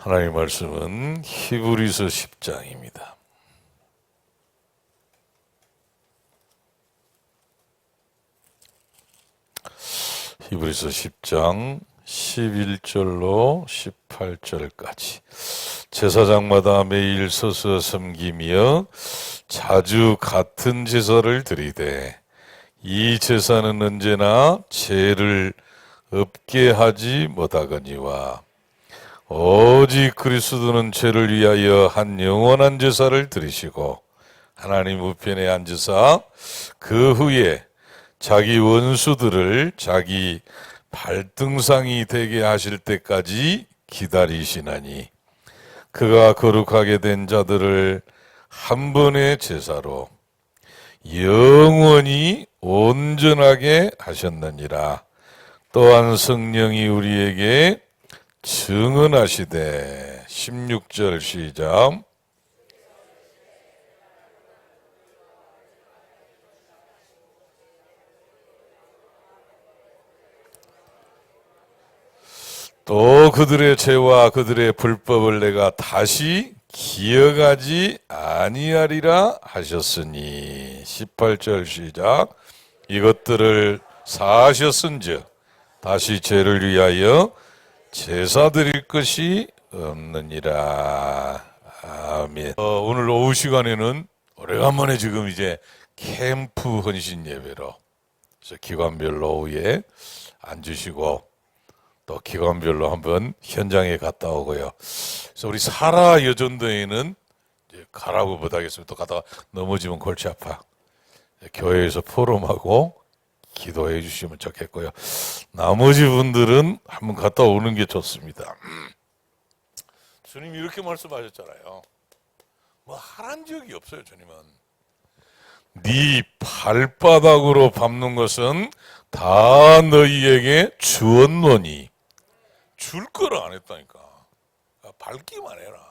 하나님의 말씀은 히브리서 10장입니다. 히브리서 10장 11절로 18절까지 제사장마다 매일 서서 섬기며 자주 같은 제사를 드리되 이 제사는 언제나 죄를 없게 하지 못하거니와 오직 그리스도는 죄를 위하여 한 영원한 제사를 드리시고 하나님 우편에 앉으사 그 후에 자기 원수들을 자기 발등상이 되게 하실 때까지 기다리시나니 그가 거룩하게 된 자들을 한 번의 제사로 영원히 온전하게 하셨느니라. 또한 성령이 우리에게 증언하시되 16절 시작. 또 그들의 죄와 그들의 불법을 내가 다시 기억하지 아니하리라 하셨으니 18절 시작. 이것들을 사하셨은즉 다시 죄를 위하여 제사 드릴 것이 없느니라. 아멘. 오늘 오후 시간에는 오래간만에 지금 이제 캠프 헌신 예배로 그래서 기관별로 오후에 앉으시고 또 기관별로 한번 현장에 갔다 오고요. 그래서 우리 사라 여전도에는 이제 가라고 부탁했으면 또 가다가 넘어지면 골치 아파. 교회에서 포럼하고 기도해 주시면 좋겠고요. 나머지 분들은 한번 갔다 오는 게 좋습니다. 주님이 이렇게 말씀하셨잖아요. 뭐 하란 적이 없어요. 주님은 네 발바닥으로 밟는 것은 다 너희에게 주었노니 줄 거를 안 했다니까. 밟기만 해라.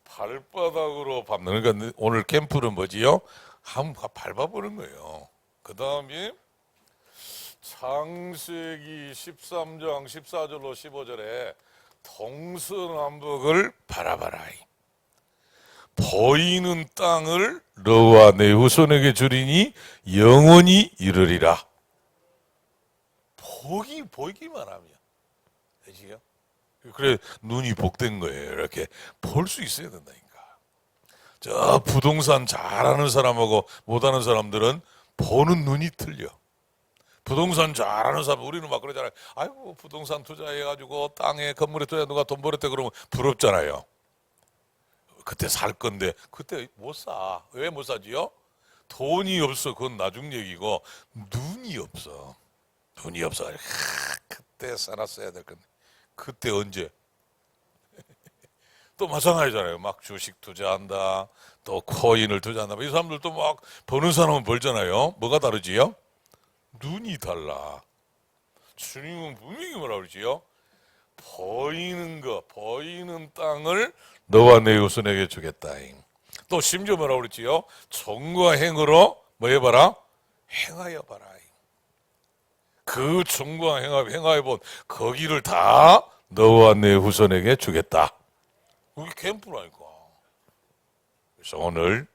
발바닥으로 밟는. 그러니까 오늘 캠프는 뭐지요? 한번 밟아보는 거예요. 그 다음에 창세기 13장 14절로 15절에 동서남북을 바라봐라. 보이는 땅을 너와 내 후손에게 주리니 영원히 이르리라. 보이기만 하면 되지요? 그래 눈이 복된 거예요. 이렇게 볼 수 있어야 된다니까. 저 부동산 잘하는 사람하고 못하는 사람들은 보는 눈이 틀려. 부동산 잘하는 사람, 우리는 막 그러잖아요. 아이고 부동산 투자해가지고 땅에 건물에 투자 누가 돈 벌었대 그러면 부럽잖아요. 그때 살 건데 그때 못 사. 왜 못 사지요? 돈이 없어. 그건 나중 얘기고 눈이 없어. 눈이 없어. 그때 사놨어야 될 건데 그때 언제? 또 마찬가지잖아요. 막 주식 투자한다. 또 코인을 투자한다. 이 사람들도 막 버는 사람은 벌잖아요. 뭐가 다르지요? 눈이 달라. 주님은 분명히 뭐라 그러지요? 보이는 거, 보이는 땅을 너와 내 후손에게 주겠다. 또 심지어 뭐라 그러지요? 정과 행으로 뭐 해봐라? 행하여 봐라. 그 정과 행하여 본 거기를 다 너와 내 후손에게 주겠다. 그게 캠프라니까. 그래서 오늘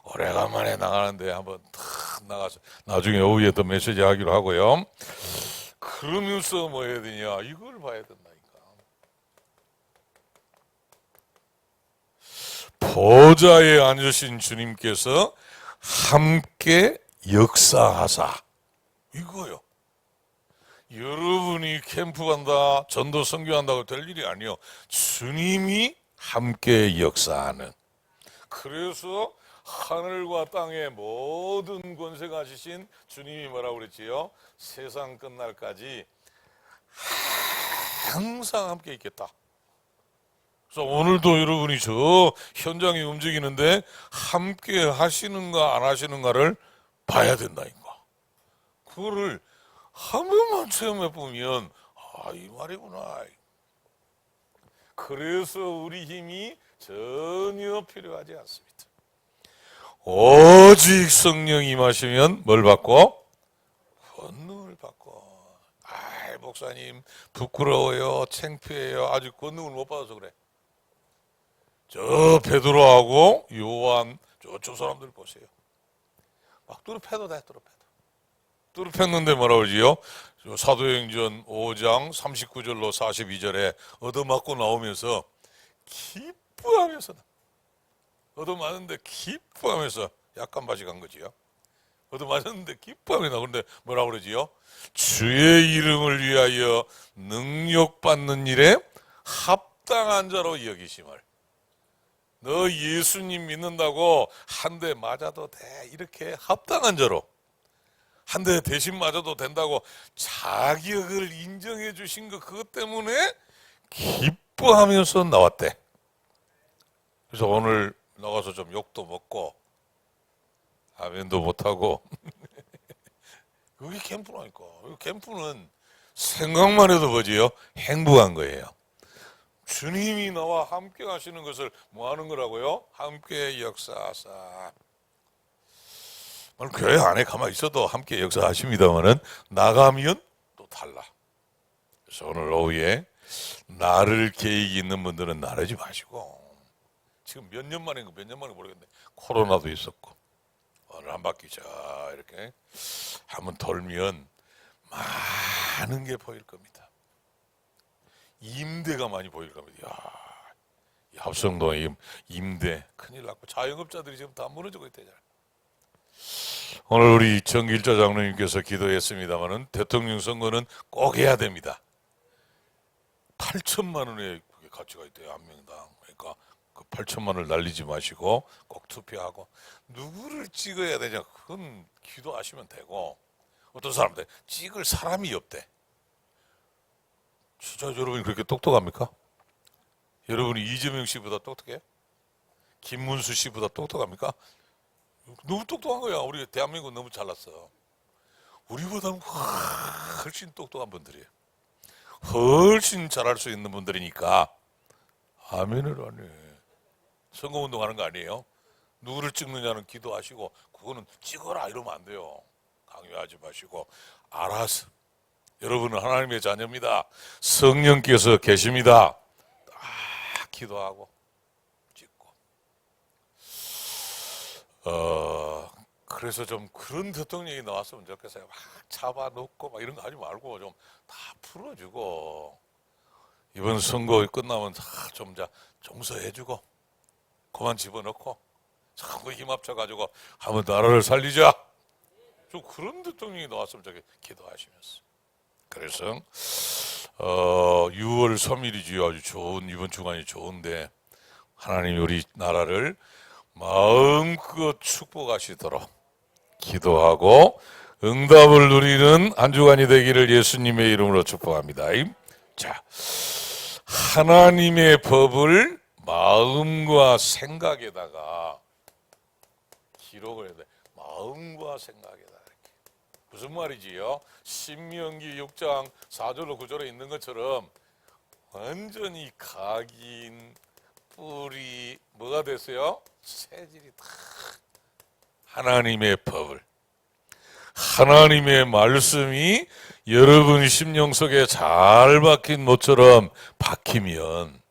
오래간만에 나가는데 한번 탁 나가서 나중에 오후에 또 메시지 하기로 하고요. 그러면서 뭐 해야 되냐? 이걸 봐야 된다니까. 보좌에 앉으신 주님께서 함께 역사하사. 이거요. 여러분이 캠프 간다, 전도 선교한다고 될 일이 아니요. 주님이 함께 역사하는. 그래서 하늘과 땅의 모든 권세 가지신 주님이 뭐라고 그랬지요? 세상 끝날까지 항상 함께 있겠다. 그래서 오늘도 여러분이 저 현장이 움직이는데 함께 하시는가 안 하시는가를 봐야 된다니까. 그거를 한 번만 체험해 보면 이 말이구나. 그래서 우리 힘이 전혀 필요하지 않습니다. 오직 성령이 임하시면 뭘 받고? 권능을 받고. 목사님 부끄러워요, 창피해요. 아직 권능을 못 받아서 그래. 저 베드로하고 요한 저 사람들 보세요. 막 뚜렷해도 돼, 뚜렷해도. 뚜렷했는데 뭐라 그러지요? 사도행전 5장 39절로 42절에 얻어맞고 나오면서 기뻐하면서, 얻어맞는데 기뻐하면서, 약간 바식한 거지요. 얻어맞았는데 기뻐하면서. 그런데 뭐라 그러지요? 주의 이름을 위하여 능력받는 일에 합당한 자로 여기심을. 너 예수님 믿는다고 한 대 맞아도 돼, 이렇게 합당한 자로, 한 대 대신 맞아도 된다고 자격을 인정해 주신 거, 그것 때문에 기뻐하면서 나왔대. 그래서 오늘 나가서 좀 욕도 먹고 아멘도 못하고 그게 캠프라니까. 캠프는 생각만 해도 뭐지요? 행복한 거예요. 주님이 나와 함께 하시는 것을 뭐 하는 거라고요? 함께 역사하사. 교회 안에 가만히 있어도 함께 역사하십니다만은 나가면 또 달라. 그래서 오늘 오후에 나를 계획이 있는 분들은 나르지 마시고, 지금 몇 년 만인가 모르겠는데 코로나도 있었고 오늘 한 바퀴 자 이렇게 한번 돌면 많은 게 보일 겁니다. 임대가 많이 보일 겁니다. 야, 합성동에 임대 큰일 났고 자영업자들이 지금 다 무너지고 있대잖아요. 오늘 우리 정길자 장로님께서 기도했습니다마는 대통령 선거는 꼭 해야 됩니다. 8천만 원의 그게 가치가 있대요, 한 명당. 그러니까 그 8천만 원을 날리지 마시고 꼭 투표하고, 누구를 찍어야 되냐, 그건 기도하시면 되고, 어떤 사람들 찍을 사람이 없대. 진짜 여러분이 그렇게 똑똑합니까? 여러분이 이재명 씨보다 똑똑해요? 김문수 씨보다 똑똑합니까? 너무 똑똑한 거야. 우리 대한민국 너무 잘났어. 우리보다는 훨씬 똑똑한 분들이에요. 훨씬 잘할 수 있는 분들이니까 아멘을 안 해. 선거운동 하는 거 아니에요? 누구를 찍느냐는 기도하시고, 그거는 찍어라 이러면 안 돼요. 강요하지 마시고 알아서. 여러분은 하나님의 자녀입니다. 성령께서 계십니다. 기도하고 찍고. 그래서 좀 그런 대통령이 나왔으면 좋겠어요. 막 잡아놓고 막 이런 거 하지 말고 좀 다 풀어주고, 이번 선거 끝나면 다 좀 용서해주고 그만 집어넣고 자꾸 힘 합쳐가지고 한번 나라를 살리자. 좀 그런 대통령이 나왔으면 좋겠어요. 기도하시면서. 그래서 6월 3일이지요. 아주 좋은, 이번 주간이 좋은데 하나님이 우리 나라를 마음껏 축복하시도록 기도하고 응답을 누리는 한 주간이 되기를 예수님의 이름으로 축복합니다. 자, 하나님의 법을 마음과 생각에다가 기록을 해야 돼. 마음과 생각에다. 무슨 말이지요? 신명기 6장 4절로 9절에 있는 것처럼 완전히 각인, 뿌리, 뭐가 됐어요? 체질이 다 하나님의 법을, 하나님의 말씀이 여러분 심령 속에 잘 박힌 모처럼 박히면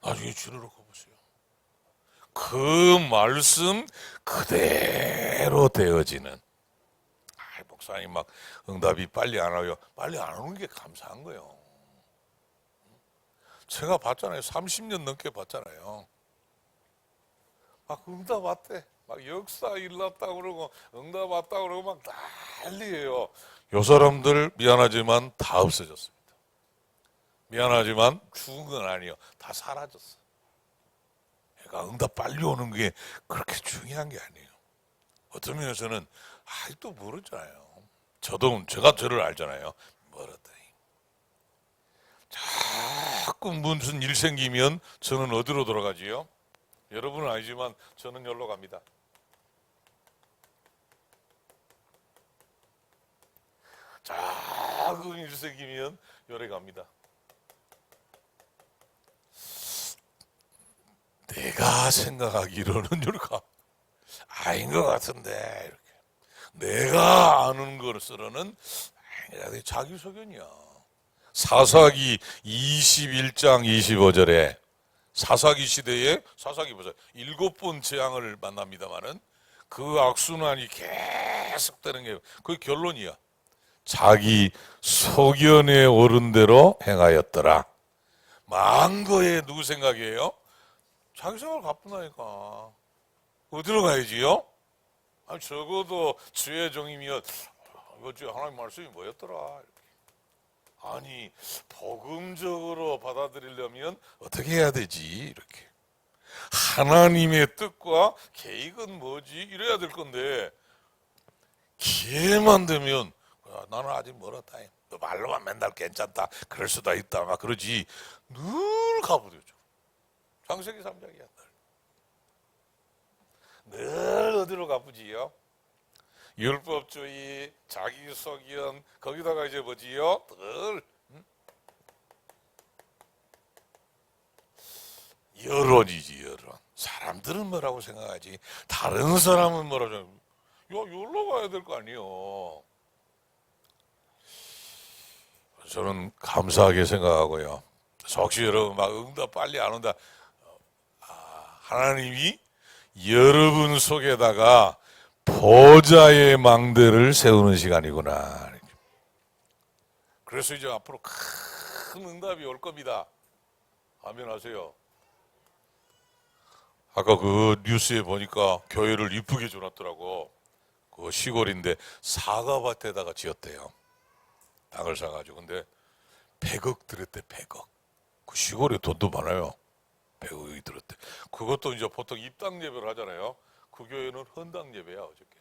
나중에 주르륵 보세요. 그 말씀 그대로 되어지는. 목사님 막 응답이 빨리 안 와요. 빨리 안 오는 게 감사한 거예요. 제가 봤잖아요. 30년 넘게 봤잖아요. 막 응답 왔대. 막 역사 일났다고 그러고 응답 왔다고 그러고 막 난리예요. 요 사람들 미안하지만 다 없어졌습니다. 미안하지만 죽은 건 아니에요. 다 사라졌어. 그러니까 응답 빨리 오는 게 그렇게 중요한 게 아니에요. 어떤 면에서는 아직도 모르잖아요. 제가 저를 알잖아요. 멀었다. 자꾸 무슨 일 생기면 저는 어디로 돌아가지요? 여러분은 아니지만 저는 여기로 갑니다. 자꾸 일 생기면 여기 갑니다. 내가 생각하기로는 여기가 아닌 것 같은데, 이렇게. 내가 아는 것으로는 자기 소견이야. 사사기 21장 25절에 사사기 시대에 사사기 보세요. 7번 재앙을 만납니다마는 그 악순환이 계속되는 게 그 결론이야. 자기 소견에 오른 대로 행하였더라. 망한 거에 누구 생각이에요? 자기 생각을 가뿐하니까. 어디로 가야지요? 아니, 적어도 주의 종이면 이거 하나님 말씀이 뭐였더라. 이렇게. 아니, 복음적으로 받아들이려면 어떻게 해야 되지? 이렇게. 하나님의 뜻과 계획은 뭐지? 이래야 될 건데 기회만 되면 나는 아직 멀었다. 너 말로만 맨날 괜찮다. 그럴 수도 있다. 막 그러지. 늘 가부르죠. 창세기 3장이야. 늘 어디로 가부지요? 율법주의, 자기 소견, 거기다가 이제 뭐지요? 늘 여론이지, 여론. 사람들은 뭐라고 생각하지? 다른 사람은 뭐라고 생각하지? 야, 여기로 가야 될 거 아니에요. 저는 감사하게 생각하고요. 혹시 여러분 막 응답 빨리 안 온다. 하나님이 여러분 속에다가 보좌의 망대를 세우는 시간이구나. 그래서 이제 앞으로 큰 응답이 올 겁니다. 아멘 하세요. 아까 그 뉴스에 보니까 교회를 이쁘게 줘놨더라고. 그 시골인데 사과밭에다가 지었대요. 땅을 사가지고. 근데 100억 들었대. 100억. 그 시골에 돈도 많아요. 100억이 들었대. 그것도 이제 보통 입당 예배를 하잖아요. 그 교회는 헌당 예배야. 어저께.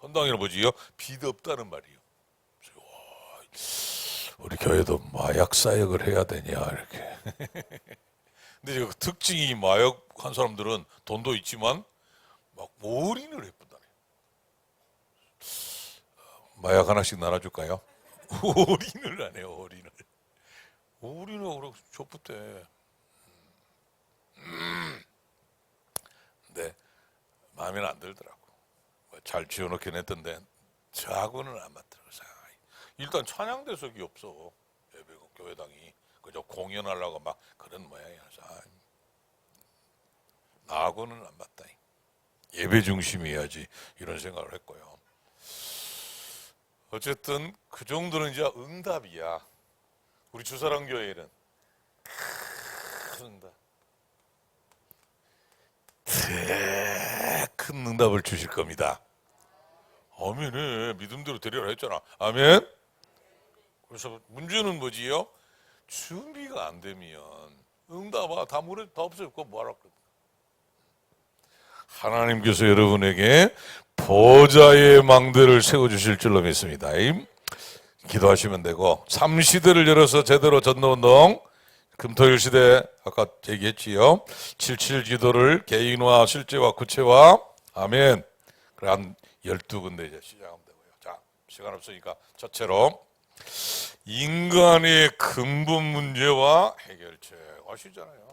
헌당이는 뭐지요? 빚 없다는 말이요. 와, 우리 교회도 마약 사역을 해야 되냐 이렇게. 근데 그 특징이 마약 한 사람들은 돈도 있지만 막 올인을 해본다네. 마약 하나씩 나눠줄까요? 올인을 안 해요. 올인을. 올인을 그러고 좁대. 근데 마음에는 안 들더라고. 잘 지어놓긴 했던데 저하고는 안 맞더라고요. 일단 찬양대석이 없어. 예배국 교회당이 그저 공연하려고 막 그런 모양이야. 나하고는 안 맞다. 예배 중심이어야지 이런 생각을 했고요. 어쨌든 그 정도는 이제 응답이야. 우리 주사랑교회는 큰 응답. 큰 응답을 주실 겁니다. 아멘에 믿음대로 되리라 했잖아. 아멘. 그래서 문제는 뭐지요? 준비가 안 되면 응답아 다 물에 다 없어요. 그거 뭐하라고. 하나님께서 여러분에게 보좌의 망대를 세워주실 줄로 믿습니다. 기도하시면 되고, 삼시대를 열어서 제대로 전도운동, 금토일 시대 아까 얘기했지요. 77 기도를 개인화, 실제화, 구체화. 아멘. 그래 한 12군데 이제 시작하면 되고요. 자, 시간 없으니까 첫째로 인간의 근본 문제와 해결책 아시잖아요.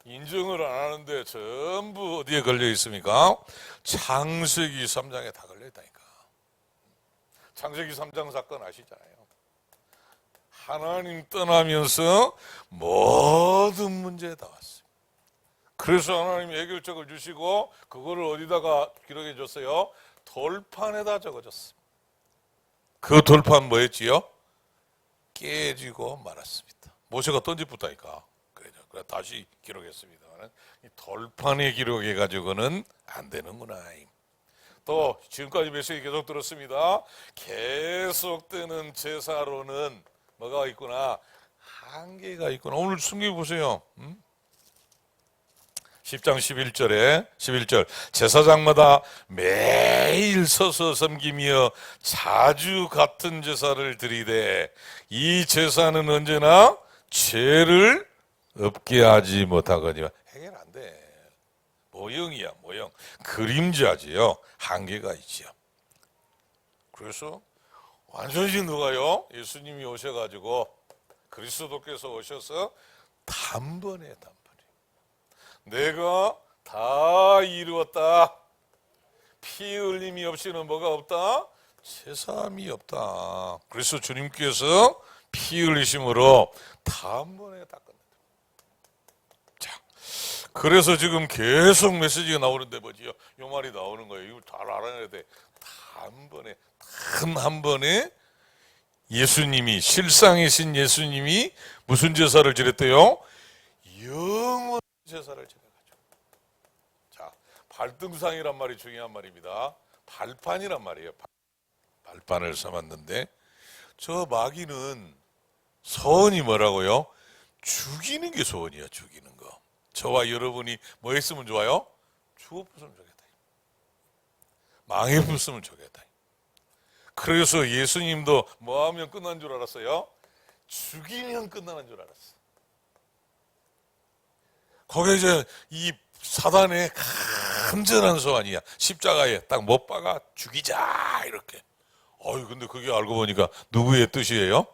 인정을 안 하는데 전부 어디에 걸려 있습니까? 창세기 3장에 다 걸려 있다니까. 창세기 3장 사건 아시잖아요. 하나님 떠나면서 모든 문제에 다 왔어요. 그래서 하나님이 해결책을 주시고 그거를 어디다가 기록해 줬어요? 돌판에다 적어줬어요. 그 돌판 뭐였지요? 깨지고 말았습니다. 모세가 던집었다니까. 그래 다시 기록했습니다만 이 돌판에 기록해 가지고는 안 되는구나. 또 지금까지 메시지 계속 들었습니다. 계속되는 제사로는 뭐가 있구나? 한계가 있구나. 오늘 숨겨 보세요. 10장 11절 제사장마다 매일 서서 섬기며 자주 같은 제사를 드리되 이 제사는 언제나 죄를 없게 하지 못하거니와. 해결 안 돼. 모형이야, 모형. 그림자지요. 한계가 있지요. 그래서 완전히 누가요? 예수님이 오셔가지고 그리스도께서 오셔서 단번에 내가 다 이루었다. 피 흘림이 없이는 뭐가 없다? 제사함이 없다. 그래서 주님께서 피 흘리심으로 단번에 다 끝냈다. 자, 그래서 지금 계속 메시지가 나오는데 뭐지요? 요 말이 나오는 거예요. 이거 잘 알아야 돼. 단번에, 단 한 번에 예수님이, 실상이신 예수님이 무슨 제사를 지냈대요? 영원 제사를 지내가지고. 자, 발등상이란 말이 중요한 말입니다. 발판이란 말이에요. 발판을 삼았는데, 저 마귀는 소원이 뭐라고요? 죽이는 게 소원이야. 죽이는 거. 저와 여러분이 뭐 했으면 좋아요? 죽었으면 좋겠다. 망해봤으면 좋겠다. 그래서 예수님도 뭐 하면 끝난 줄 알았어요? 죽이면 끝나는 줄 알았어. 거기에 이제 이 사단의 간절한 소원이야. 십자가에 딱 못 박아 죽이자 이렇게. 근데 그게 알고 보니까 누구의 뜻이에요?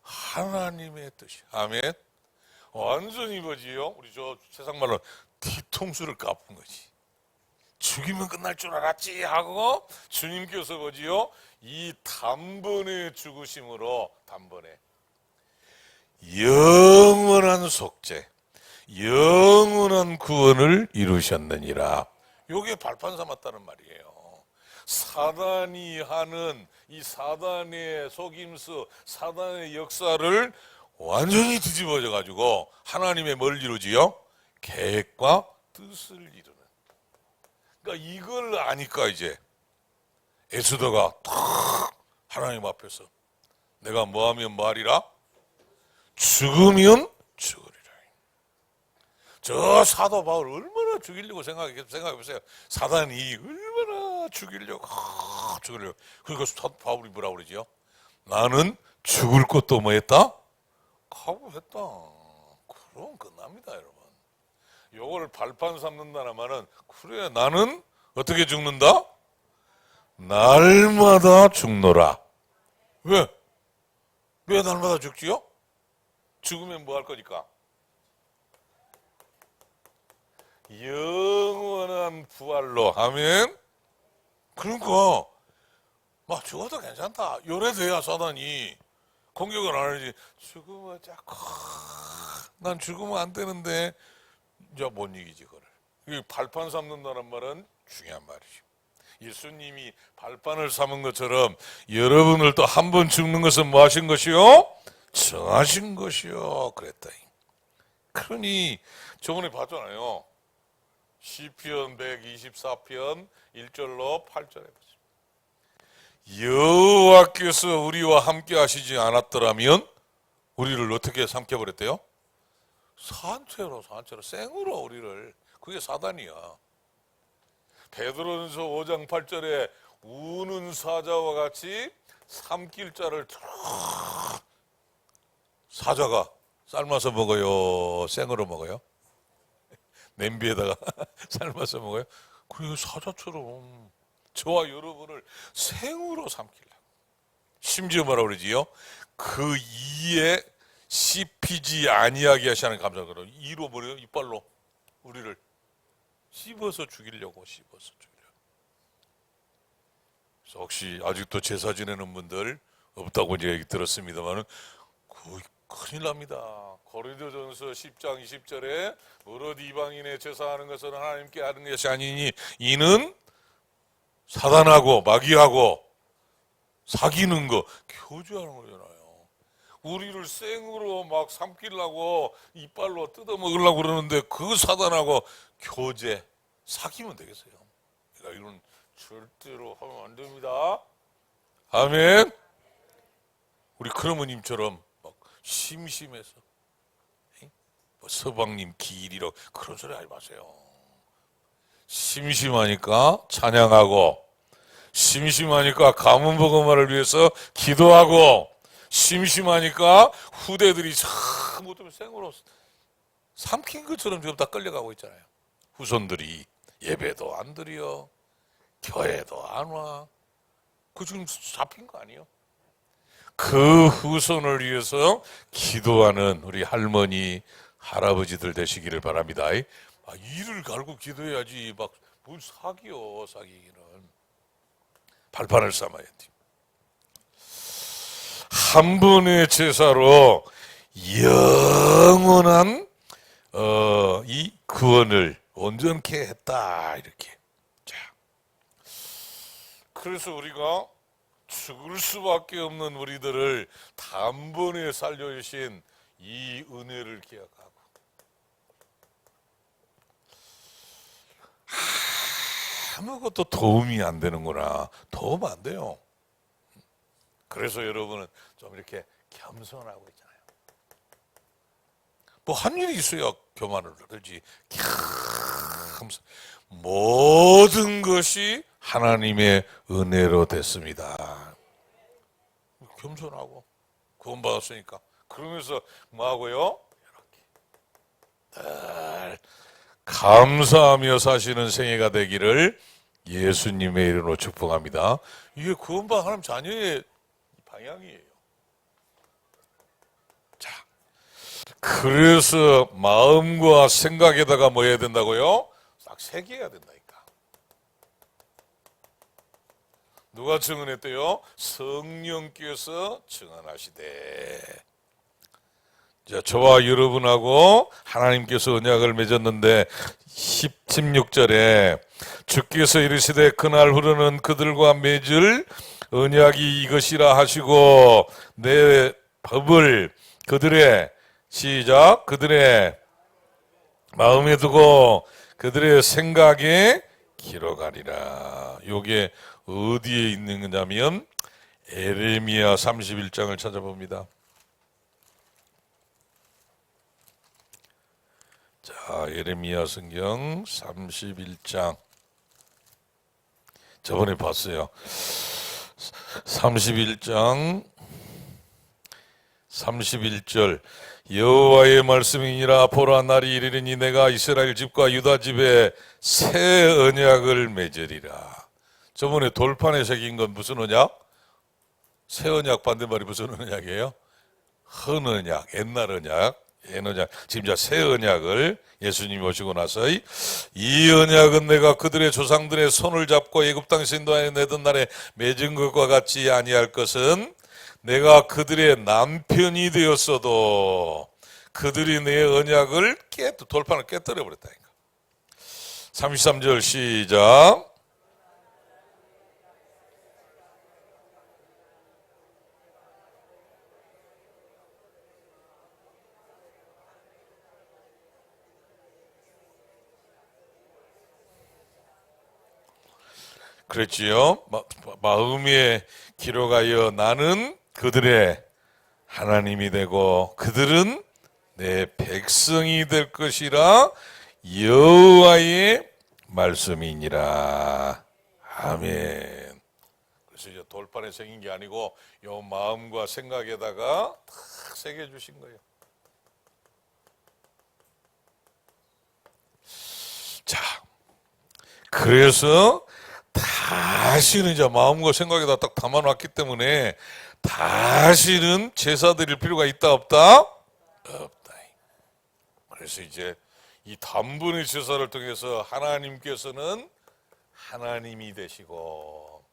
하나님의 뜻이. 아멘. 완전히 뭐지요? 우리 저 세상 말로 뒤통수를 까쁜 거지. 죽이면 끝날 줄 알았지 하고 주님께서 뭐지요? 이 단번에 죽으심으로 단번에 영원한 속죄, 영원한 구원을 이루셨느니라. 요게 발판 삼았다는 말이에요. 사단이 하는 이 사단의 속임수, 사단의 역사를 완전히 뒤집어져 가지고 하나님의 뭘 이루지요? 계획과 뜻을 이루는. 그러니까 이걸 아니까 이제 에스더가 탁 하나님 앞에서 내가 뭐하면 뭐하리라? 죽으면 죽으리라. 저 사도 바울 얼마나 죽이려고 생각해보세요. 사단이 얼마나 죽이려고. 그리고 사도 바울이 뭐라고 그러지요? 나는 죽을 것도 뭐 했다? 각오했다. 그럼 끝납니다, 여러분. 요걸 발판 삼는다는 말은 그래 나는 어떻게 죽는다? 날마다 죽노라. 왜? 왜 날마다 죽지요? 죽으면 뭐 할 거니까? 영원한 부활로. 아멘. 그러니까 막 죽어도 괜찮다. 요래 돼야 사단이 공격을 안 하지. 죽으면 자꾸 난 죽으면 안 되는데 이제 못 이기지 그거를. 이 발판 삼는다는 말은 중요한 말이죠. 예수님이 발판을 삼은 것처럼 여러분을 또 한 번 죽는 것은 뭐 하신 것이요? 정하신 것이요. 그랬다. 그러니 저번에 봤잖아요. 시편 124편 1절로 8절에 여호와께서 우리와 함께 하시지 않았더라면 우리를 어떻게 삼켜버렸대요? 산채로 생으로 우리를. 그게 사단이야. 베드로전서 5장 8절에 우는 사자와 같이 삼킬 자를 사자가 삶아서 먹어요? 생으로 먹어요? 냄비에다가 삶아서 먹어요? 그리고 사자처럼 저와 여러분을 생으로 삼키려고. 심지어 뭐라고 그러지요? 그 이에 씹히지 아니하게 하시는 감사로 이로 뭐래요? 이빨로 우리를 씹어서 죽이려고. 그래서 혹시 아직도 제사 지내는 분들 없다고 제가 얘기 들었습니다만은 큰일 납니다. 고린도전서 10장 20절에 오롯 이방인의 제사하는 것은 하나님께 하는 것이 아니니 이는 사단하고 마귀하고 사귀는 거 교제하는 거잖아요. 우리를 생으로 막 삼키려고 이빨로 뜯어먹으려고 그러는데 그 사단하고 교제 사귀면 되겠어요. 그러니까 이건 절대로 하면 안 됩니다. 아멘. 우리 큰어머님처럼 막 심심해서 뭐 서방님 길이로 그런 소리 하지 마세요. 심심하니까 찬양하고, 심심하니까 가문 복음화를 위해서 기도하고, 심심하니까 후대들이 참 못하면 생으로 삼킨 것처럼 지금 다 끌려가고 있잖아요. 후손들이 예배도 안 드려, 교회도 안 와. 그 지금 잡힌 거 아니에요? 그 후손을 위해서 기도하는 우리 할머니, 할아버지들 되시기를 바랍니다. 이를 갈고 기도해야지 막 뭘 사기요, 사기기는. 발판을 삼아야 돼. 한 번의 제사로 영원한 이 구원을 온전케 했다 이렇게. 자, 그래서 우리가 죽을 수밖에 없는 우리들을 단번에 살려주신 이 은혜를 기억하고 아무것도 도움이 안 되는구나. 도움 안 돼요. 그래서 여러분은 좀 이렇게 겸손하고 있잖아요. 뭐 한 일이 있어야 교만을 하지. 모든 것이 하나님의 은혜로 됐습니다. 겸손하고 구원 받았으니까. 그러면서 뭐하고요? 이렇게 늘 감사하며 사시는 생애가 되기를 예수님의 이름으로 축복합니다. 이게 구원받은 하나님 자녀의 방향이에요. 자, 그래서 마음과 생각에다가 뭐 해야 된다고요? 싹 새겨야 된다니까. 누가 증언했대요? 성령께서 증언하시되. 자, 저와 여러분하고 하나님께서 언약을 맺었는데 16절에 주께서 이르시되 그날 후로는 그들과 맺을 언약이 이것이라 하시고 내 법을 그들의 시작 그들의 마음에 두고 그들의 생각에 기록하리라. 요게 어디에 있는 거냐면 에레미야 31장을 찾아봅니다. 자, 에레미야 성경 31장. 저번에 봤어요. 31장 31절 여호와의 말씀이니라. 보라, 날이 이르리니 내가 이스라엘 집과 유다 집에 새 언약을 맺으리라. 저번에 돌판에 새긴 건 무슨 언약? 새 언약 반대말이 무슨 언약이에요? 헌 언약, 옛날 언약. 지금 이제 새 언약을 예수님이 오시고 나서 이 언약은 내가 그들의 조상들의 손을 잡고 애굽 땅에서 인도하여 내던 날에 맺은 것과 같지 아니할 것은 내가 그들의 남편이 되었어도 그들이 내 언약을 돌판을 깨뜨려 버렸다니까. 33절 시작. 그랬지요. 마음에 기록하여 나는 그들의 하나님이 되고 그들은 내 백성이 될 것이라 여호와의 말씀이니라. 아멘. 그래서 이제 돌판에 새긴 게 아니고 요 마음과 생각에다가 탁 새겨주신 거예요. 자, 그래서 다시는 이제 마음과 생각에다 딱 담아놨기 때문에 다시는 제사 드릴 필요가 있다 없다? 없다. 그래서 이제 이 단번의 제사를 통해서 하나님께서는 하나님이 되시고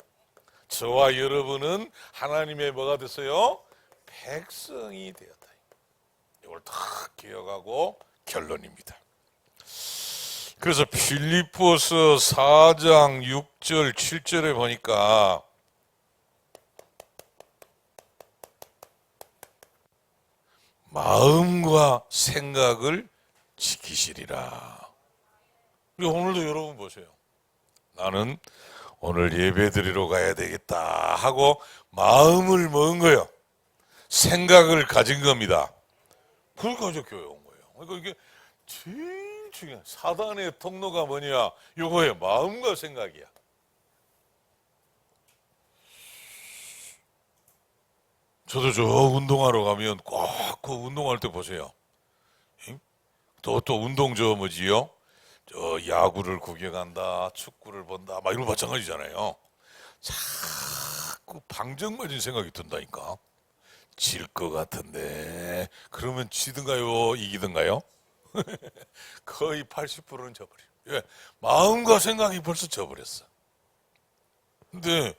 저와 여러분은 하나님의 뭐가 됐어요? 백성이 되었다. 이걸 딱 기억하고 결론입니다. 그래서 빌립보서 4장 6절 7절에 보니까 마음과 생각을 지키시리라. 오늘도 여러분 보세요. 나는 오늘 예배 드리러 가야 되겠다 하고 마음을 먹은 거예요. 생각을 가진 겁니다. 그러니까 이제 교회 온 거예요. 그러니까 이게 제일 중요한 사단의 통로가 뭐냐? 요거예요. 마음과 생각이야. 저도 저 운동하러 가면 꼭 그 운동할 때 보세요. 또 운동 저 뭐지요? 저 야구를 구경한다, 축구를 본다, 막 이런 거 마찬가지잖아요. 자꾸 방정맞은 생각이 든다니까. 질 것 같은데 그러면 지든가요, 이기든가요? 거의 80%는 져버려요. 왜? 마음과 생각이 벌써 져버렸어. 근데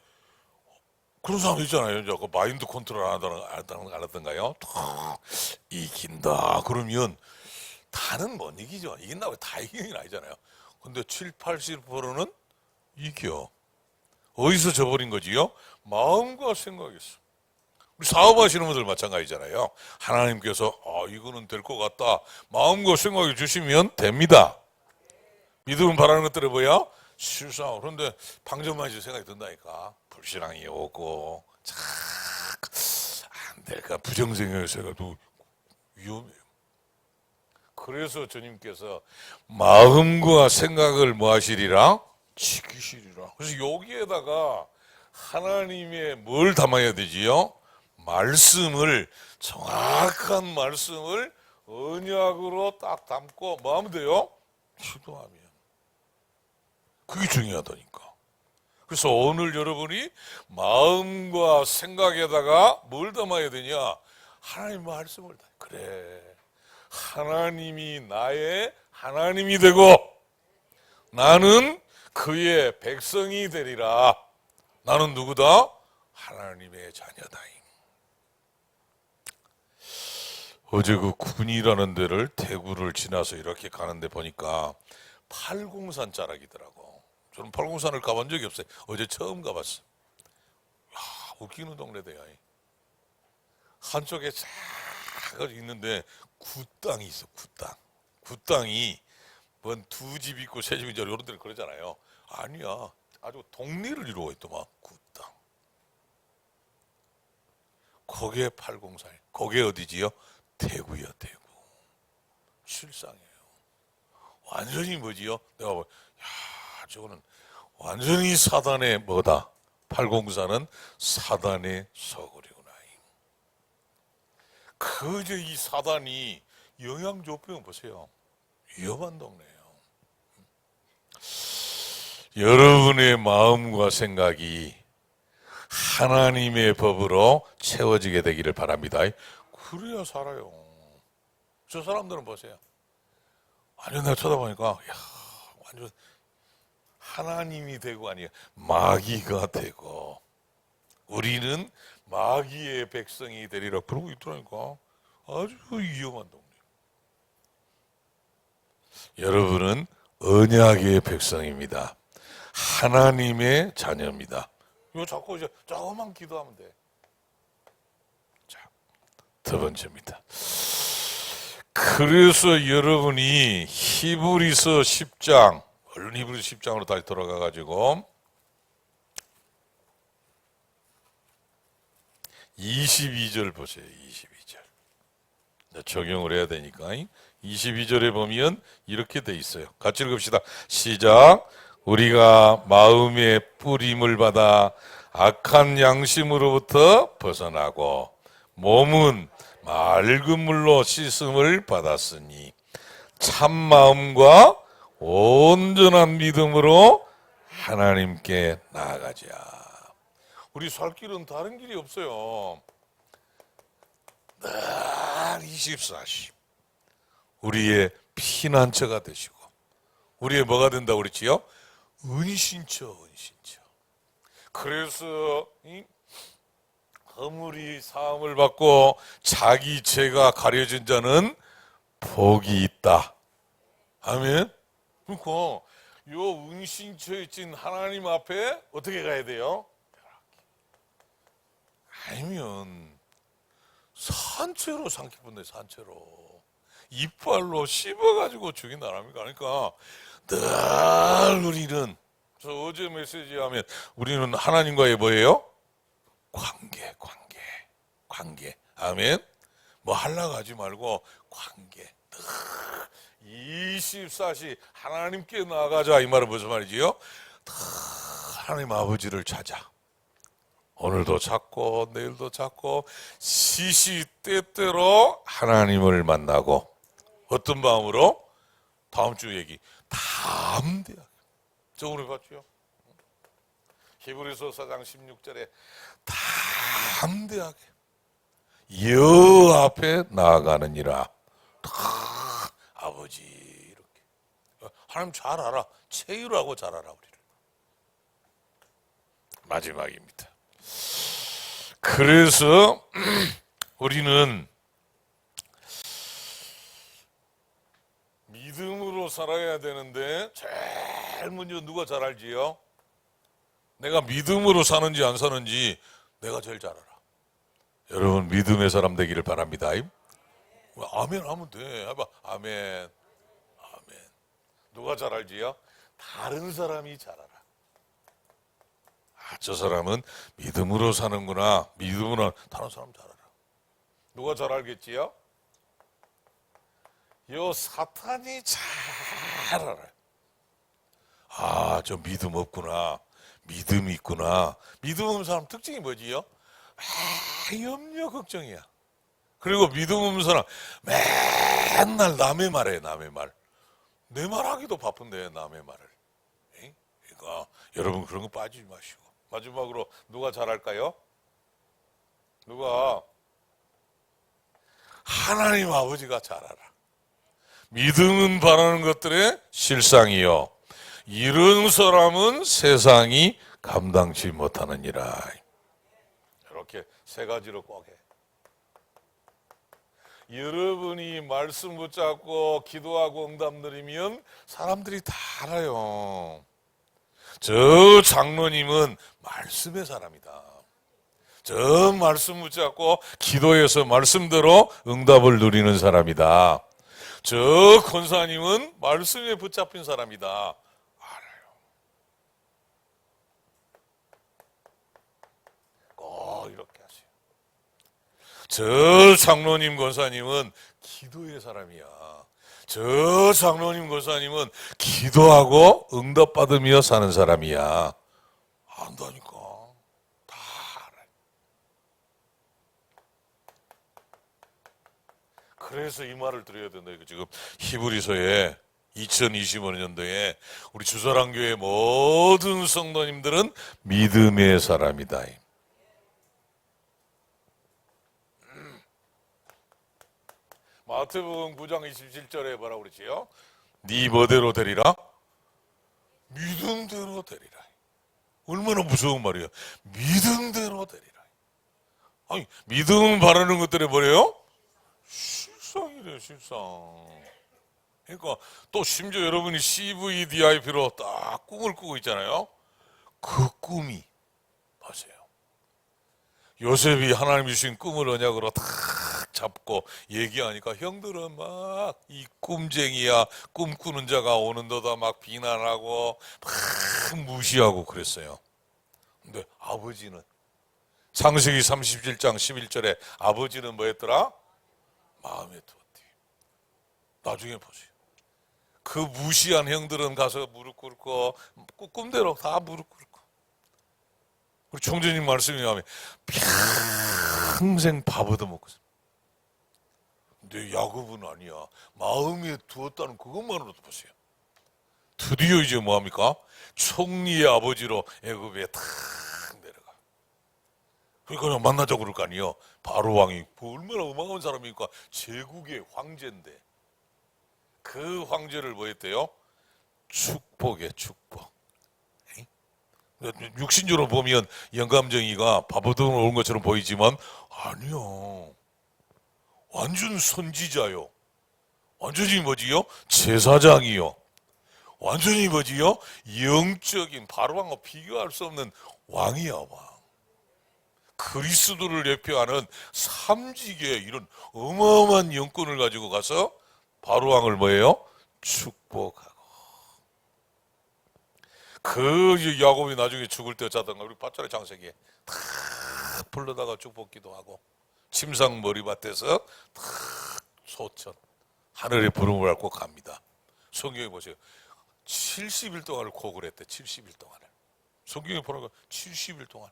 그런 사람 있잖아요. 이제 그 마인드 컨트롤 안 하던가요? 탁 이긴다. 그러면 다는 못 이기죠. 이긴다고 다 이기는 게 아니잖아요. 근데 7, 80%는 이겨. 어디서 져버린 거지요? 마음과 생각이었어. 우리 사업하시는 분들 마찬가지잖아요. 하나님께서 이거는 될 것 같다. 마음과 생각이 주시면 됩니다. 믿음은 바라는 것들을 뭐야? 실상. 그런데 방전만 해줄 생각이 든다니까. 불신앙이 오고 안 될까 부정생각이 해가지고 위험해요. 그래서 주님께서 마음과 생각을 뭐 하시리라? 지키시리라. 그래서 여기에다가 하나님의 뭘 담아야 되지요? 말씀을, 정확한 말씀을 언약으로 딱 담고 뭐 하면 돼요? 기도하면. 그게 중요하다니까. 그래서 오늘 여러분이 마음과 생각에다가 뭘 담아야 되냐? 하나님 말씀을 담아. 그래, 하나님이 나의 하나님이 되고 나는 그의 백성이 되리라. 나는 누구다? 하나님의 자녀다잉. 어제 그 군이라는 데를 대구를 지나서 이렇게 가는데 보니까 팔공산 자락이더라고. 저는 팔공산을 가본 적이 없어요. 어제 처음 가봤어. 야, 웃기는 동네대요. 한쪽에 쫙 있는데 굿땅이 있어. 굿땅. 굿땅이 뭔 두 집 있고 세 집 있고 이런 데를 그러잖아요. 아니야. 아주 동네를 이루고 있더만. 굿땅. 거기에 팔공산. 거기에 어디지요? 대구요, 대구. 실상이에요. 완전히 뭐지요? 내가 야, 저거는 완전히 사단의 뭐다? 팔공산은 사단의 서구리구나. 그저 이 사단이 영향 좁히면 보세요. 위험한 동네예요. 여러분의 마음과 생각이 하나님의 법으로 채워지게 되기를 바랍니다. 그래야 살아요. 저 사람들은 보세요. 완전 내가 쳐다보니까 야, 완전 하나님이 되고 아니야 마귀가 되고 우리는 마귀의 백성이 되리라 그러고 있더라니까. 아주 위험한 동네. 여러분은 언약의 백성입니다. 하나님의 자녀입니다. 이거 자꾸 이제 조금만 기도하면 돼. 자, 두 번째입니다. 그래서 여러분이 히브리서 10장, 얼른 히브리서 10장으로 다시 돌아가가지고 22절 보세요. 22절. 적용을 해야 되니까 22절에 보면 이렇게 돼 있어요. 같이 읽읍시다. 시작. 우리가 마음의 뿌림을 받아 악한 양심으로부터 벗어나고 몸은 맑은 물로 씻음을 받았으니 참 마음과 온전한 믿음으로 하나님께 나아가자. 우리 살 길은 다른 길이 없어요. 늘 24시 우리의 피난처가 되시고 우리의 뭐가 된다고 그랬지요? 은신처. 그래서 허물이 사함을 받고 자기 죄가 가려진 자는 복이 있다. 아멘. 그러니까 요 은신처에 있진 하나님 앞에 어떻게 가야 돼요? 아니면 산채로 삼키 분네. 산채로 이빨로 씹어가지고 죽인다랍니까? 그러니까 늘 우리는, 그래서 어제 메시지 하면 우리는 하나님과의 뭐예요? 관계. 아멘. 뭐 하려고 하지 말고 관계. 24시 하나님께 나아가자. 이 말은 무슨 말이지요? 하나님 아버지를 찾아. 오늘도 찾고 내일도 찾고 시시때때로 하나님을 만나고 어떤 마음으로? 다음 주 얘기 담대하게. 저번에 봤죠? 히브리서 4장 16절에 담대하게 여 앞에 나아가느니라. 아버지 이렇게. 하나님 잘 알아. 체유라고 잘 알아 우리를. 마지막입니다. 그래서 우리는 믿음으로 살아야 되는데 제일 먼저 누가 잘 알지요? 내가 믿음으로 사는지 안 사는지 내가 제일 잘 알아. 여러분 믿음의 사람 되기를 바랍니다. 아멘 하면 돼. 해봐. 아멘. 아멘. 누가 잘 알지요? 다른 사람이 잘 알아. 아, 저 사람은 믿음으로 사는구나. 믿음으로 다른 사람 잘 알아. 누가 잘 알겠지요? 요 사탄이 잘 알아요. 아, 저 믿음 없구나. 믿음이 있구나. 믿음 없는 사람 특징이 뭐지요? 염려 걱정이야. 그리고 믿음 없는 사람 맨날 남의 말해. 남의 말. 내 말하기도 바쁜데 남의 말을. 그러니까 여러분 그런 거 빠지지 마시고. 마지막으로 누가 잘할까요? 누가? 하나님 아버지가 잘 알아. 믿음은 바라는 것들의 실상이요. 이런 사람은 세상이 감당치 못하느니라. 이렇게 세 가지로 꼭 해. 여러분이 말씀 붙잡고 기도하고 응답 드리면 사람들이 다 알아요. 저 장로님은 말씀의 사람이다. 저 말씀 붙잡고 기도해서 말씀대로 응답을 누리는 사람이다. 저 권사님은 말씀에 붙잡힌 사람이다. 알아요. 꼭 이렇게 하세요. 저 장로님 권사님은 기도의 사람이야. 저 장로님 권사님은 기도하고 응답받으며 사는 사람이야. 안다니까. 다 알아요. 그래서 이 말을 드려야 된다. 이거 지금 히브리서에 2025년도에 우리 주사랑교회 모든 성도님들은 믿음의 사람이다. 마태복음 9장 27절에 뭐라고 그러지요? 네 뭐대로 되리라? 믿음대로 되리라. 얼마나 무서운 말이에요. 믿음대로 되리라. 아니, 믿음 바라는 것들이 뭐래요? 실상이래, 실상. 그러니까 또 심지어 여러분이 CVDIP로 딱 꿈을 꾸고 있잖아요. 그 꿈이 보세요. 요셉이 하나님 주신 꿈을 언약으로 탁 잡고 얘기하니까 형들은 막 이 꿈쟁이야, 꿈꾸는 자가 오는도다 막 비난하고 막 무시하고 그랬어요. 근데 아버지는 창세기 37장 11절에 아버지는 뭐 했더라? 마음에 두었대. 나중에 보세요. 그 무시한 형들은 가서 무릎 꿇고 꿈대로 다 무릎 꿇고 우리 총재님 말씀이 나오면 평생 밥 얻어먹고 있어요. 근데 야곱은 아니야. 마음에 두었다는 그것만으로도 보세요. 드디어 이제 뭐합니까? 총리의 아버지로 애굽에 탁 내려가. 그러니까 그냥 만나자고 그럴 거 아니에요. 바로 왕이 얼마나 어마어마한 사람이니까 제국의 황제인데 그 황제를 뭐 했대요? 축복에 축복. 육신적으로 보면 영감정이가 밥 얻어먹는 것처럼 보이지만 아니요. 완전 선지자요. 완전히 뭐지요? 제사장이요. 완전히 뭐지요? 영적인 바로왕과 비교할 수 없는 왕이야, 왕. 그리스도를 대표하는 삼직의 이런 어마어마한 영권을 가지고 가서 바로왕을 뭐예요? 축복하고. 그 야곱이 나중에 죽을 때 자던가 우리 밭자리 장세기에 탁 불러다가 축복기도 하고 침상 머리밭에서 탁 소천 하늘의 부름을 앓고 갑니다. 성경에 보세요. 70일 동안을 곡을 했대. 70일 동안을. 성경에 보니까 70일 동안.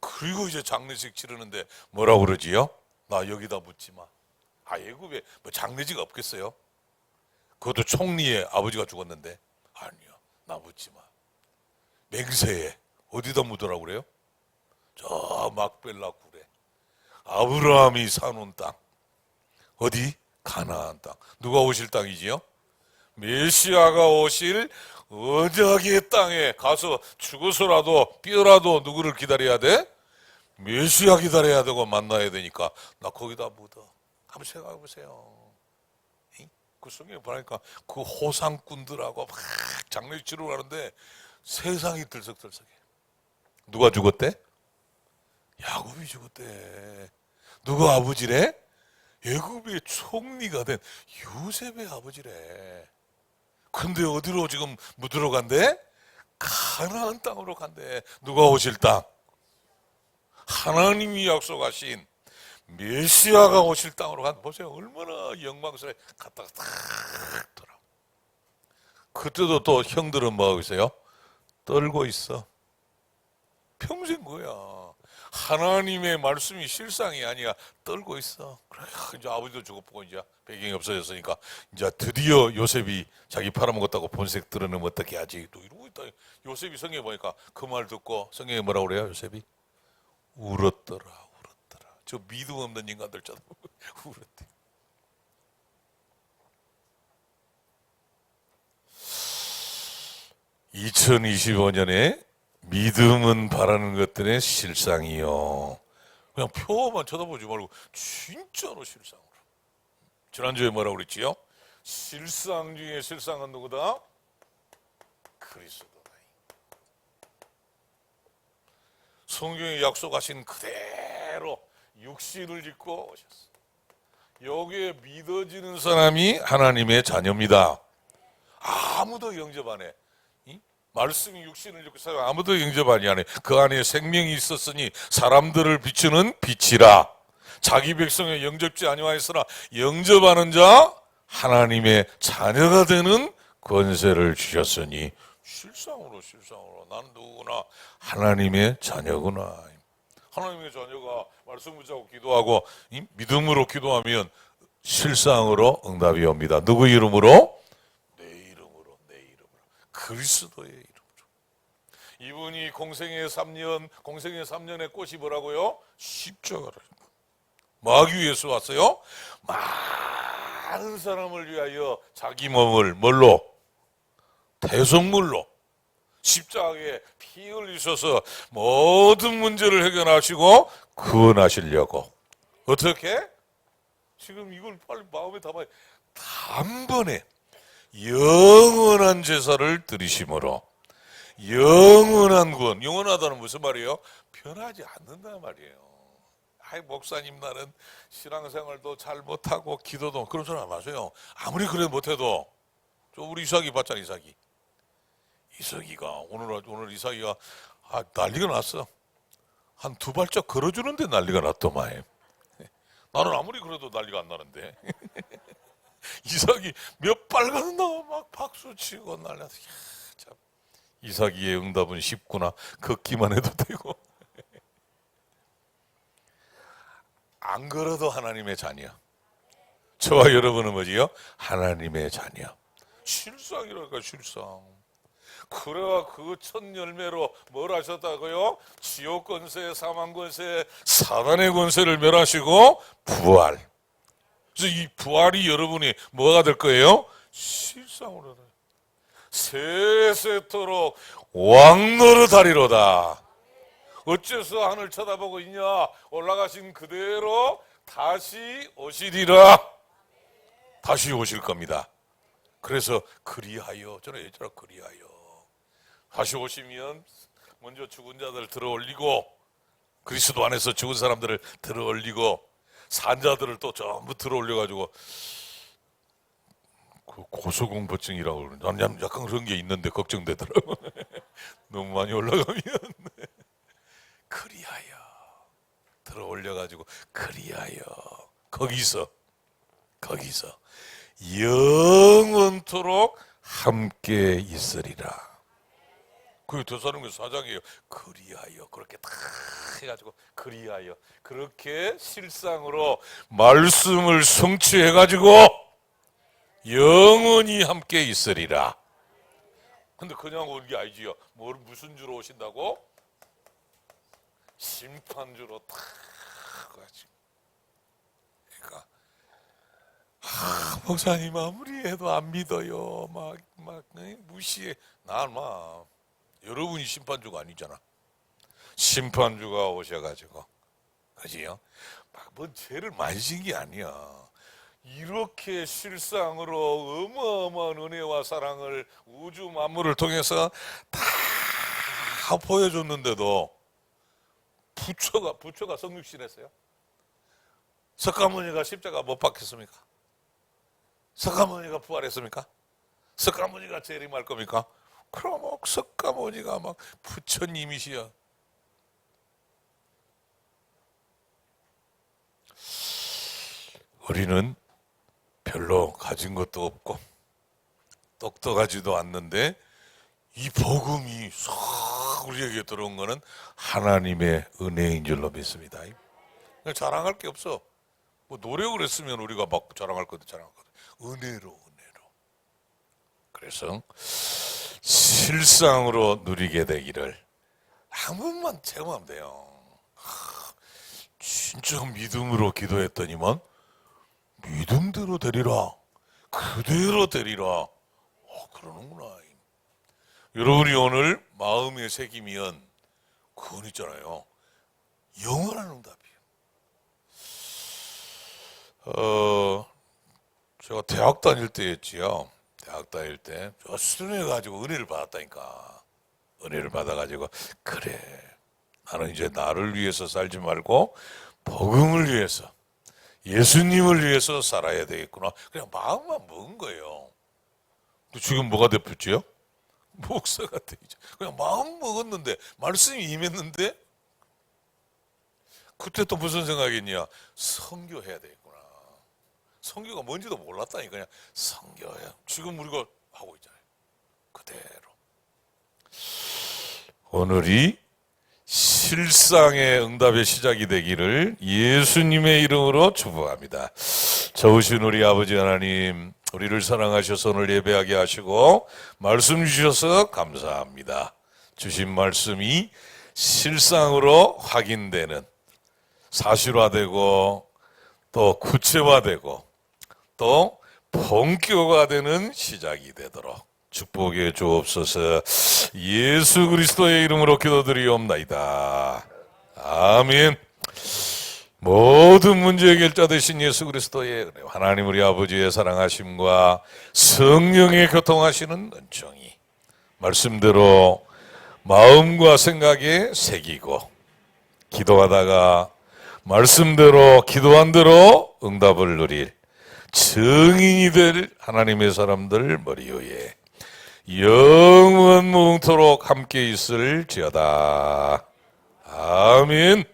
그리고 이제 장례식 치르는데 뭐라고 그러지요? 나 여기다 묻지 마. 아, 애굽에 뭐 장례지가 없겠어요? 그것도 총리의 아버지가 죽었는데 아니요. 나 묻지 마. 맹세에 어디다 묻으라고 그래요? 저 막벨라 굴에 아브라함이 사놓은 땅. 어디? 가나안 땅. 누가 오실 땅이지요? 메시아가 오실 언약의 땅에 가서 죽어서라도 뼈라도 누구를 기다려야 돼? 메시아 기다려야 되고 만나야 되니까 나 거기다 묻어. 한번 생각해 보세요. 그 성경에 보니까 그 호상꾼들하고 막 장례 치러 가는데 세상이 들썩들썩해. 누가 죽었대? 야곱이 죽었대. 누가 아버지래? 애굽의 총리가 된 요셉의 아버지래. 근데 어디로 지금 묻으러 간대? 가나안 땅으로 간대. 누가 오실 땅? 하나님이 약속하신 메시아가 오실 땅으로 간. 보세요. 얼마나 영광스레 갔다가 탁 돌아. 그때도 또 형들은 뭐 하고 있어요? 떨고 있어. 평생 거야. 하나님의 말씀이 실상이 아니야. 떨고 있어. 그래, 이제 아버지도 죽었고 이제 배경이 없어졌으니까 이제 드디어 요셉이 자기 팔아먹었다고 본색 드러내면 어떻게 하지? 또 이러고 있다. 요셉이 성경에 보니까 그 말 듣고 성경에 뭐라고 그래요? 요셉이 울었더라. 저 믿음 없는 인간들 쳐다보고 울었대. (2025년에) 믿음은 바라는 것들의 실상이요. 그냥 표만 쳐다보지 말고 진짜로 실상으로. 지난주에 뭐라고 그랬지요? 실상 중에 실상은 누구다? 그리스도다. 성경에 약속하신 그대로 육신을 짓고 오셨어. 여기에 믿어지는 사람이 하나님의 자녀입니다. 아무도 영접 안 해. 말씀이 육신을 짓고 사람 아무도 영접 안 해. 그 안에 생명이 있었으니 사람들을 비추는 빛이라. 자기 백성의 영접지 아니하였으나 영접하는 자 하나님의 자녀가 되는 권세를 주셨으니 실상으로 나는 누구나 하나님의 자녀구나. 하나님의 자녀가 말씀 붙잡고 기도하고 믿음으로 기도하면 실상으로 응답이 옵니다. 누구 이름으로? 내 이름으로. 그리스도의 이름으로. 이분이 공생의 3년의 꽃이 뭐라고요? 십자가를. 뭐 하기 위해서 왔어요? 많은 사람을 위하여 자기 몸을 뭘로? 대속물로 십자가에 피 흘리셔서 모든 문제를 해결하시고 구원하시려고. 어떻게? 지금 이걸 빨리 마음에 담아야. 단번에 영원한 제사를 드리심으로 영원한 구원. 영원하다는 무슨 말이에요? 변하지 않는단 말이에요. 목사님 나는 신앙생활도 잘 못하고 기도도 그런 소리 안 하세요. 아무리 그래 못해도 우리 이삭이 봤잖아. 이삭이가 오늘 이삭이가 난리가 났어. 한 두 발짝 걸어주는데 난리가 났더만. 나는 아무리 그래도 난리가 안 나는데 이삭이 몇 발 가는다고 막 박수치고 난리났어. 참. 이삭이의 응답은 쉽구나. 걷기만 해도 되고 안 걸어도 하나님의 자녀. 저와 여러분은 뭐지요? 하나님의 자녀. 실상이랄까 실상. 그래야 그 첫 열매로 뭘 하셨다고요? 지옥 권세, 사망 권세, 사단의 권세를 멸하시고 부활. 그래서 이 부활이 여러분이 뭐가 될 거예요? 실상으로 세세토록 왕노릇하리로다. 어째서 하늘 쳐다보고 있냐? 올라가신 그대로 다시 오시리라. 다시 오실 겁니다. 그래서 그리하여, 저는 예전에 그리하여 다시 오시면 먼저 죽은 자들 들어올리고 그리스도 안에서 죽은 사람들을 들어올리고 산자들을 또 전부 들어올려가지고 그 고소공포증이라고 그러는데 나는 약간 그런 게 있는데 걱정되더라고. 너무 많이 올라가면 그리하여 들어올려가지고 그리하여 거기서 영원토록 함께 있으리라. 그게 데살로니가 4장이에요. 그리하여 그렇게 다 해가지고 그리하여 그렇게 실상으로 말씀을 성취해가지고 영원히 함께 있으리라. 근데 그냥 오는 게 아니지요. 무슨 주로 오신다고? 심판주로 탁 가지고. 그러니까 목사님 아무리 해도 안 믿어요. 막 무시해. 난 여러분이 심판주가 아니잖아. 심판주가 오셔가지고, 그지요? 뭐 죄를 많이 진 게 아니야. 이렇게 실상으로 어마어마한 은혜와 사랑을 우주 만물을 통해서 다 보여줬는데도 부처가 성육신했어요. 석가모니가 십자가 못 박혔습니까? 석가모니가 부활했습니까? 석가모니가 재림할 겁니까? 그럼 석가모니가 막 부처님이시여. 우리는 별로 가진 것도 없고 똑똑하지도 않는데 이 복음이 싹 우리에게 들어온 거는 하나님의 은혜인 줄로 믿습니다. 자랑할 게 없어. 뭐 노력을 했으면 우리가 막 자랑할 것도 자랑할 거든. 은혜로. 그래서 실상으로 누리게 되기를 한 번만 체험하면 돼요. 진짜 믿음으로 기도했더니만 믿음대로 되리라. 그대로 되리라. 그러는구나. 여러분이 오늘 마음에 새기면 그건 있잖아요. 영원한 응답이에요. 제가 대학 다닐 때였지요. 대학 다닐 때 수련해가지고 은혜를 받았다니까. 은혜를 받아가지고 그래 나는 이제 나를 위해서 살지 말고 복음을 위해서 예수님을 위해서 살아야 되겠구나. 그냥 마음만 먹은 거예요. 지금 뭐가 됐지요? 목사가 되죠. 그냥 마음 먹었는데 말씀이 임했는데 그때 또 무슨 생각이냐? 선교해야 되겠구나. 선교가 뭔지도 몰랐다니까. 그냥 선교해야. 지금 우리가 하고 있잖아요. 그대로. 오늘이 실상의 응답의 시작이 되기를 예수님의 이름으로 축복합니다. 좋으신 우리 아버지 하나님, 우리를 사랑하셔서 오늘 예배하게 하시고 말씀 주셔서 감사합니다. 주신 말씀이 실상으로 확인되는, 사실화되고 또 구체화되고 또 본격화되는 시작이 되도록 축복해 주옵소서. 예수 그리스도의 이름으로 기도드리옵나이다. 아멘. 모든 문제의 해결자 되신 예수 그리스도의 은혜, 하나님 우리 아버지의 사랑하심과 성령의 교통하시는 은총이 말씀대로 마음과 생각에 새기고 기도하다가 말씀대로 기도한 대로 응답을 누릴 증인이 될 하나님의 사람들 머리 위에 영원 무궁토록 함께 있을지어다. 아멘.